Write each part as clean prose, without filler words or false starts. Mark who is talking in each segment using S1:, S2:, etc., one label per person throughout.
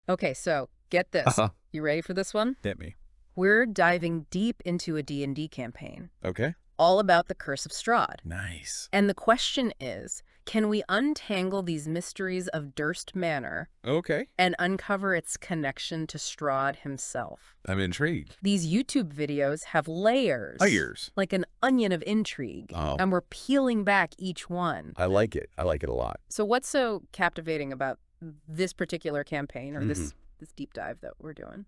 S1: Okay, so get this. You ready for this one?
S2: Hit me.
S1: We're diving deep into a D&D campaign,
S2: Okay.
S1: all about the Curse of Strahd.
S2: Nice.
S1: And the question is, can we untangle these mysteries of Durst Manor
S2: Okay.
S1: and uncover its connection to Strahd himself?
S2: I'm intrigued.
S1: These YouTube videos have layers.
S2: Layers.
S1: Like an onion of intrigue.
S2: Oh.
S1: And we're peeling back each one.
S2: I like it. I like it a lot.
S1: So what's so captivating about this particular campaign or this deep dive that we're doing?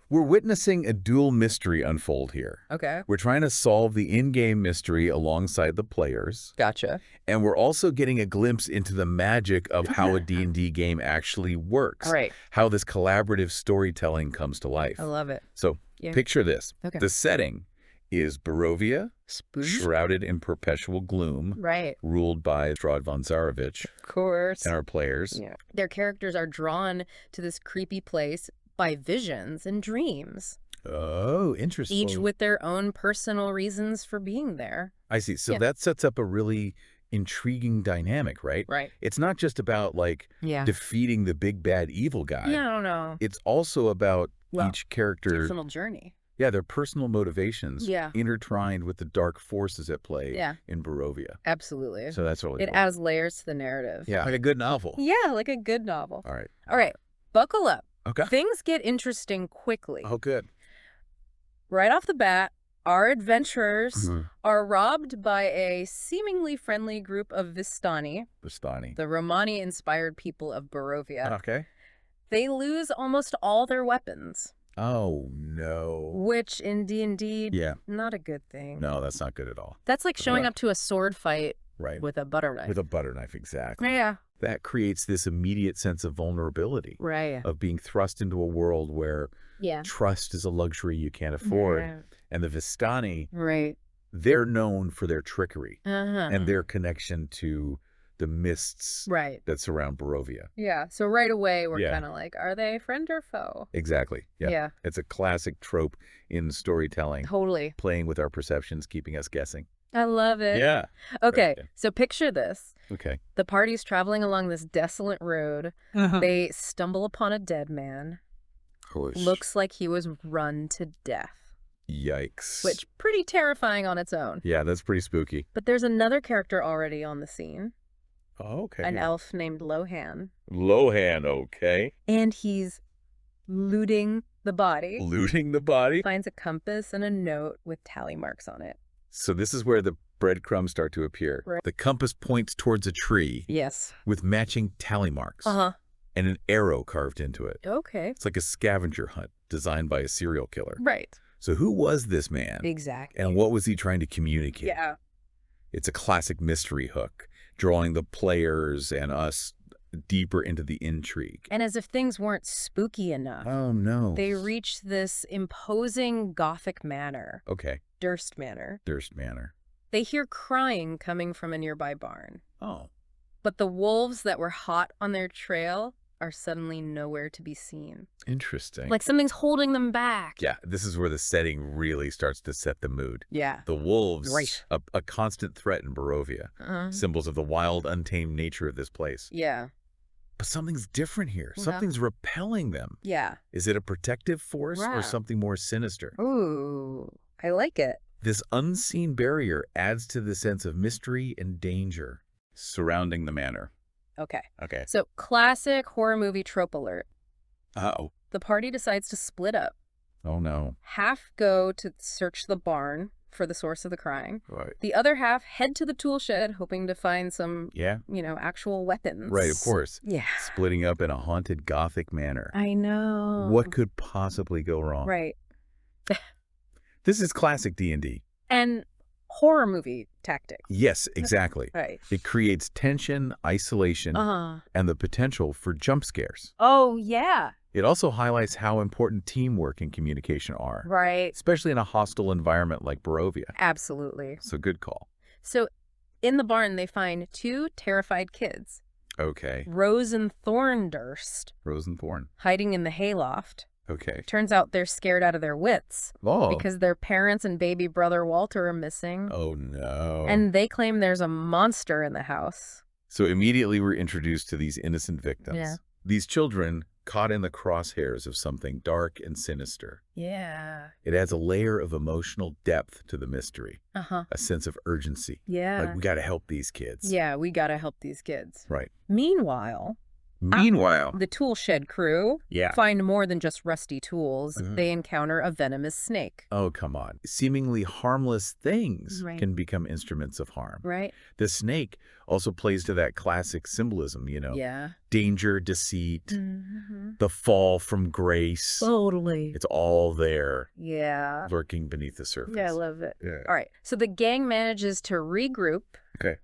S2: We're witnessing a dual mystery unfold here.
S1: Okay.
S2: We're trying to solve the in-game mystery alongside the players.
S1: Gotcha.
S2: And we're also getting a glimpse into the magic of how a D&D game actually works.
S1: All right.
S2: How this collaborative storytelling comes to life.
S1: I love it.
S2: So picture this.
S1: Okay.
S2: The setting is Barovia,
S1: Spooky.
S2: shrouded in perpetual gloom,
S1: Right.
S2: ruled by Strahd von Zarovich
S1: Of course.
S2: and our players.
S1: Yeah. Their characters are drawn to this creepy place by visions and dreams,
S2: Oh, interesting.
S1: each with their own personal reasons for being there.
S2: I see. So that sets up a really intriguing dynamic, right?
S1: Right.
S2: It's not just about, like, defeating the big bad evil guy.
S1: Yeah, I don't know.
S2: It's also about each character.
S1: Personal journey.
S2: Yeah, their personal motivations
S1: Yeah.
S2: intertwined with the dark forces at play in Barovia.
S1: Absolutely.
S2: So that's really
S1: It
S2: cool.
S1: adds layers to the narrative.
S2: Yeah, like a good novel.
S1: Yeah, like a good novel.
S2: All right.
S1: All right. Buckle up.
S2: Okay.
S1: Things get interesting quickly.
S2: Oh, good.
S1: Right off the bat, our adventurers are robbed by a seemingly friendly group of Vistani, the Romani-inspired people of Barovia.
S2: Okay.
S1: They lose almost all their weapons,
S2: Oh, no.
S1: which in D&D,
S2: Yeah.
S1: not a good thing.
S2: No, that's not good at all.
S1: That's like showing up to a sword fight
S2: Right.
S1: with a butter knife.
S2: With a butter knife, exactly.
S1: Yeah.
S2: That creates this immediate sense of vulnerability.
S1: Right.
S2: Of being thrust into a world where trust is a luxury you can't afford.
S1: Yeah.
S2: And the Vistani,
S1: Right.
S2: they're known for their trickery
S1: Uh-huh.
S2: and their connection to the mists
S1: Right.
S2: that surround Barovia.
S1: Yeah. So right away, we're kind of like, are they friend or foe?
S2: Exactly. Yeah.
S1: Yeah.
S2: It's a classic trope in storytelling.
S1: Totally.
S2: Playing with our perceptions, keeping us guessing.
S1: I love it.
S2: Yeah.
S1: Okay.
S2: Right, yeah.
S1: So picture this.
S2: Okay.
S1: The party's traveling along this desolate road. They stumble upon a dead man. Looks like he was run to death.
S2: Yikes.
S1: Which, pretty terrifying on its own.
S2: Yeah, that's pretty spooky.
S1: But there's another character already on the scene.
S2: Oh, okay.
S1: An elf named Lohan.
S2: Lohan, okay.
S1: And he's looting the body.
S2: Looting the body?
S1: Finds a compass and a note with tally marks on it.
S2: So this is where the breadcrumbs start to appear.
S1: Right.
S2: The compass points towards a tree.
S1: Yes.
S2: With matching tally marks.
S1: Uh-huh.
S2: And an arrow carved into it.
S1: Okay.
S2: It's like a scavenger hunt designed by a serial killer.
S1: Right.
S2: So who was this man?
S1: Exactly.
S2: And what was he trying to communicate?
S1: Yeah.
S2: It's a classic mystery hook, drawing the players and us deeper into the intrigue.
S1: And as if things weren't spooky enough.
S2: Oh, no.
S1: They reach this imposing gothic manor.
S2: Okay.
S1: Durst Manor.
S2: Durst Manor.
S1: They hear crying coming from a nearby barn.
S2: Oh.
S1: But the wolves that were hot on their trail are suddenly nowhere to be seen.
S2: Interesting.
S1: Like something's holding them back.
S2: Yeah, this is where the setting really starts to set the mood.
S1: Yeah.
S2: The wolves,
S1: Right.
S2: a constant threat in Barovia, symbols of the wild, untamed nature of this place.
S1: Yeah.
S2: But something's different here. Something's repelling them.
S1: Yeah.
S2: Is it a protective force or something more sinister?
S1: Ooh, I like it.
S2: This unseen barrier adds to the sense of mystery and danger surrounding the manor.
S1: Okay.
S2: Okay.
S1: So, classic horror movie trope alert.
S2: Uh-oh.
S1: The party decides to split up.
S2: Oh, no.
S1: Half go to search the barn for the source of the crying.
S2: Right.
S1: The other half head to the tool shed, hoping to find some, actual weapons.
S2: Right, of course.
S1: Yeah.
S2: Splitting up in a haunted gothic manor.
S1: I know.
S2: What could possibly go wrong?
S1: Right.
S2: This is classic D&D.
S1: And horror movie tactic.
S2: Yes, exactly.
S1: Right.
S2: It creates tension, isolation, and the potential for jump scares.
S1: Oh, yeah.
S2: It also highlights how important teamwork and communication are.
S1: Right.
S2: Especially in a hostile environment like Barovia.
S1: Absolutely.
S2: So good call.
S1: So in the barn, they find two terrified kids.
S2: Okay.
S1: Rose and Thorn Durst.
S2: Rose and Thorn.
S1: Hiding in the hayloft.
S2: Okay.
S1: Turns out they're scared out of their wits.
S2: Oh.
S1: Because their parents and baby brother Walter are missing.
S2: Oh, no.
S1: And they claim there's a monster in the house.
S2: So immediately we're introduced to these innocent victims.
S1: Yeah.
S2: These children caught in the crosshairs of something dark and sinister.
S1: Yeah.
S2: It adds a layer of emotional depth to the mystery,
S1: Uh-huh.
S2: a sense of urgency.
S1: Yeah.
S2: Like, we got to help these kids.
S1: Yeah, we gotta help these kids.
S2: Right.
S1: Meanwhile, the tool shed crew find more than just rusty tools. They encounter a venomous snake.
S2: Oh, come on. Seemingly harmless things can become instruments of harm.
S1: Right.
S2: The snake also plays to that classic symbolism, you know.
S1: Yeah.
S2: Danger, deceit, the fall from grace.
S1: Totally.
S2: It's all there.
S1: Yeah.
S2: Lurking beneath the surface.
S1: Yeah, I love it.
S2: Yeah.
S1: All right. So the gang manages to regroup,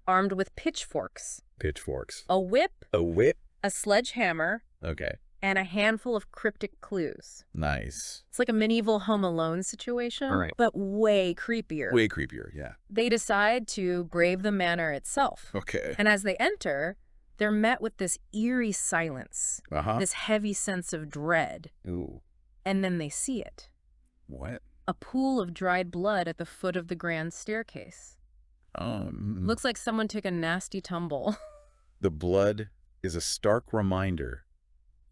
S1: armed with pitchforks.
S2: Pitchforks.
S1: A whip.
S2: A whip?
S1: A sledgehammer.
S2: Okay.
S1: And a handful of cryptic clues.
S2: Nice.
S1: It's like a medieval Home Alone situation, but way creepier.
S2: Way creepier, yeah.
S1: They decide to brave the manor itself.
S2: Okay.
S1: And as they enter, they're met with this eerie silence, this heavy sense of dread.
S2: Ooh.
S1: And then they see it.
S2: What?
S1: A pool of dried blood at the foot of the grand staircase. Looks like someone took a nasty tumble.
S2: The blood is a stark reminder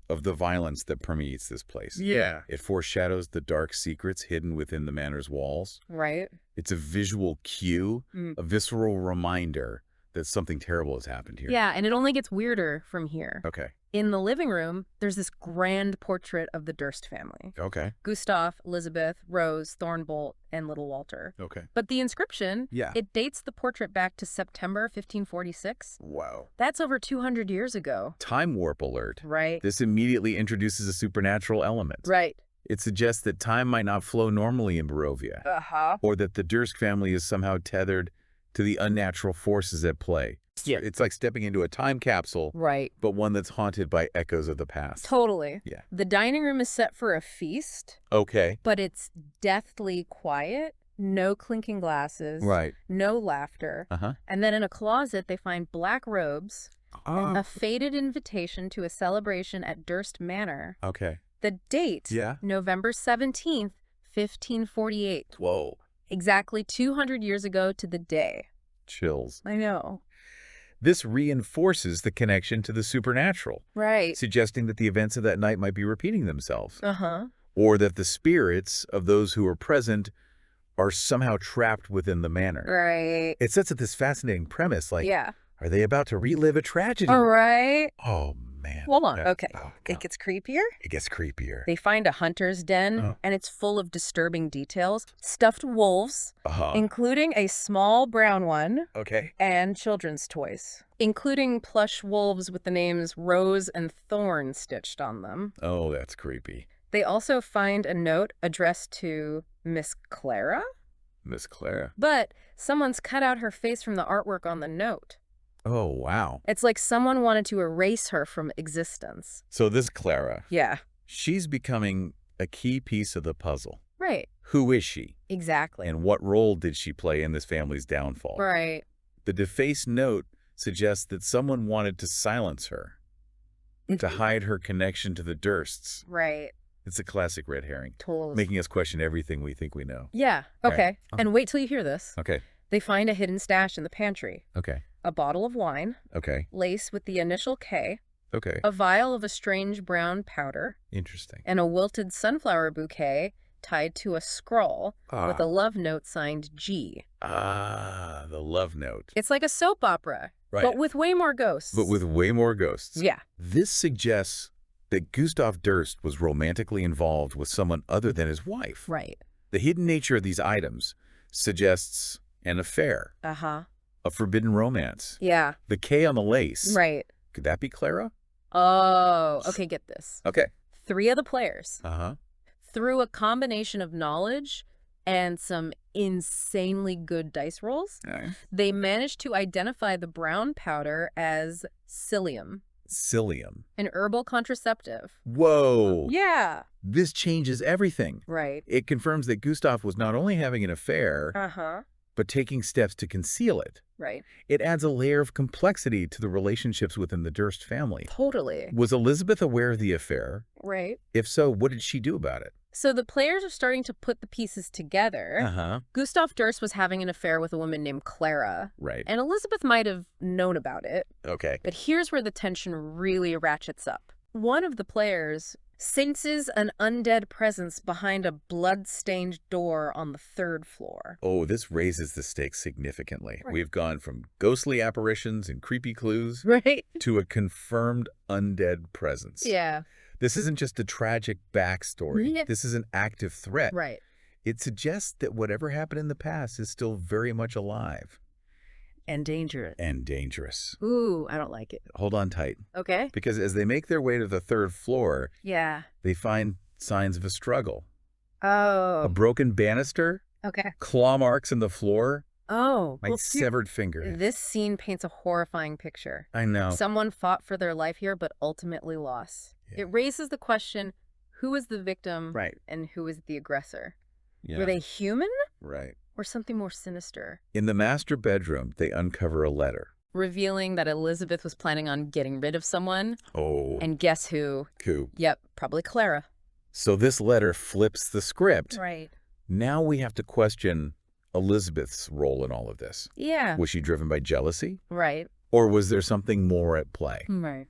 S2: of the violence that permeates this place. Yeah. It foreshadows the dark secrets hidden within the manor's walls.
S1: Right.
S2: It's a visual cue, a visceral reminder that something terrible has happened here.
S1: Yeah, and it only gets weirder from here.
S2: Okay.
S1: In the living room, there's this grand portrait of the Durst family.
S2: Okay.
S1: Gustav, Elizabeth, Rose, Thornbolt, and little Walter.
S2: Okay.
S1: But the inscription, it dates the portrait back to September 1546.
S2: Wow.
S1: That's over 200 years ago.
S2: Time warp alert.
S1: Right.
S2: This immediately introduces a supernatural element.
S1: Right.
S2: It suggests that time might not flow normally in Barovia. Or that the Durst family is somehow tethered to the unnatural forces at play. Yeah. It's like stepping into a time capsule, but one that's haunted by echoes of the past.
S1: Totally.
S2: Yeah.
S1: The dining room is set for a feast.
S2: Okay.
S1: But it's deathly quiet. No clinking glasses.
S2: Right.
S1: No laughter. And then in a closet, they find black robes, a faded invitation to a celebration at Durst Manor.
S2: Okay.
S1: The date, November 17th, 1548.
S2: Whoa.
S1: Exactly 200 years ago to the day.
S2: Chills.
S1: I know.
S2: This reinforces the connection to the supernatural.
S1: Right.
S2: Suggesting that the events of that night might be repeating themselves. Or that the spirits of those who are present are somehow trapped within the manor.
S1: Right.
S2: It sets up this fascinating premise, like, are they about to relive a tragedy?
S1: All right.
S2: Oh, man.
S1: Hold on. Okay. It gets creepier?
S2: It gets creepier.
S1: They find a hunter's den, and it's full of disturbing details. Stuffed wolves, including a small brown one, and children's toys, including plush wolves with the names Rose and Thorn stitched on them.
S2: Oh, that's creepy.
S1: They also find a note addressed to Miss Clara?
S2: Miss Clara.
S1: But someone's cut out her face from the artwork on the note.
S2: Oh, wow.
S1: It's like someone wanted to erase her from existence.
S2: So this Clara.
S1: Yeah.
S2: She's becoming a key piece of the puzzle.
S1: Right.
S2: Who is she?
S1: Exactly.
S2: And what role did she play in this family's downfall?
S1: Right.
S2: The defaced note suggests that someone wanted to silence her, to hide her connection to the Dursts.
S1: Right.
S2: It's a classic red herring.
S1: Totally.
S2: Making us question everything we think we know.
S1: Yeah. Okay. And wait till you hear this.
S2: Okay.
S1: They find a hidden stash in the pantry.
S2: Okay.
S1: A bottle of wine.
S2: Okay.
S1: Lace with the initial K.
S2: Okay.
S1: A vial of a strange brown powder.
S2: Interesting.
S1: And a wilted sunflower bouquet tied to a scroll with a love note signed G.
S2: Ah, the love note.
S1: It's like a soap opera, but with way more ghosts.
S2: But with way more ghosts.
S1: Yeah.
S2: This suggests that Gustav Durst was romantically involved with someone other than his wife.
S1: Right.
S2: The hidden nature of these items suggests an affair. A forbidden romance.
S1: Yeah.
S2: The K on the lace.
S1: Right.
S2: Could that be Clara?
S1: Oh, okay, get this.
S2: Okay.
S1: 3 of the players, through a combination of knowledge and some insanely good dice rolls, they managed to identify the brown powder as psyllium.
S2: Psyllium.
S1: An herbal contraceptive.
S2: Whoa.
S1: Yeah.
S2: This changes everything.
S1: Right.
S2: It confirms that Gustav was not only having an affair, but taking steps to conceal it.
S1: Right.
S2: It adds a layer of complexity to the relationships within the Durst family.
S1: Totally.
S2: Was Elizabeth aware of the affair?
S1: Right.
S2: If so, what did she do about it?
S1: So the players are starting to put the pieces together. Gustav Durst was having an affair with a woman named Clara.
S2: Right.
S1: And Elizabeth might have known about it.
S2: Okay.
S1: But here's where the tension really ratchets up. One of the players senses an undead presence behind a blood-stained door on the 3rd floor.
S2: Oh, this raises the stakes significantly.
S1: Right.
S2: We've gone from ghostly apparitions and creepy clues to a confirmed undead presence.
S1: Yeah.
S2: This isn't just a tragic backstory.
S1: Yeah.
S2: This is an active threat.
S1: Right.
S2: It suggests that whatever happened in the past is still very much alive.
S1: And dangerous.
S2: And dangerous.
S1: Ooh, I don't like it.
S2: Hold on tight.
S1: Okay.
S2: Because as they make their way to the 3rd floor,
S1: Yeah.
S2: they find signs of a struggle.
S1: Oh.
S2: A broken banister,
S1: Okay.
S2: claw marks in the floor,
S1: Oh.
S2: my severed finger.
S1: This scene paints a horrifying picture.
S2: I know.
S1: Someone fought for their life here, but ultimately lost.
S2: Yeah.
S1: It raises the question, who is the victim
S2: Right.
S1: and who is the aggressor?
S2: Yeah.
S1: Were they human?
S2: Right.
S1: Or something more sinister?
S2: In the master bedroom, they uncover a letter.
S1: Revealing that Elizabeth was planning on getting rid of someone.
S2: Oh.
S1: And guess who?
S2: Who?
S1: Yep, probably Clara.
S2: So this letter flips the script.
S1: Right.
S2: Now we have to question Elizabeth's role in all of this.
S1: Yeah.
S2: Was she driven by jealousy?
S1: Right.
S2: Or was there something more at play?
S1: Right.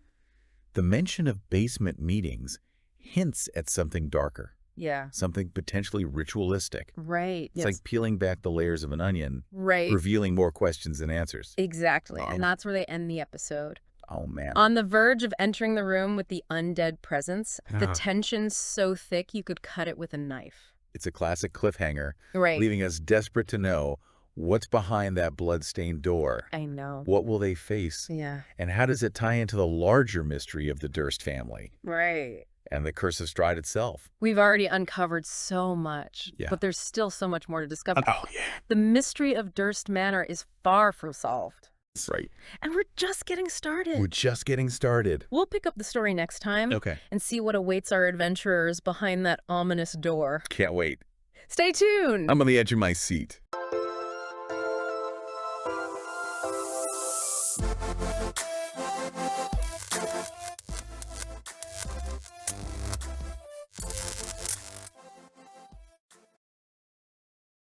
S2: The mention of basement meetings hints at something darker.
S1: Yeah.
S2: Something potentially ritualistic.
S1: Right.
S2: It's like peeling back the layers of an onion,
S1: right.
S2: revealing more questions than answers.
S1: Exactly. And that's where they end the episode.
S2: Oh, man.
S1: On the verge of entering the room with the undead presence, the tension's so thick you could cut it with a knife.
S2: It's a classic cliffhanger,
S1: right.
S2: leaving us desperate to know what's behind that blood-stained door.
S1: I know.
S2: What will they face?
S1: Yeah.
S2: And how does it tie into the larger mystery of the Durst family?
S1: Right.
S2: And the Curse of Strahd itself.
S1: We've already uncovered so much, but there's still so much more to discover.
S2: Oh, yeah.
S1: The mystery of Durst Manor is far from solved.
S2: That's right.
S1: And we're just getting started.
S2: We're just getting started.
S1: We'll pick up the story next time.
S2: Okay.
S1: And see what awaits our adventurers behind that ominous door.
S2: Can't wait.
S1: Stay tuned.
S2: I'm on the edge of my seat.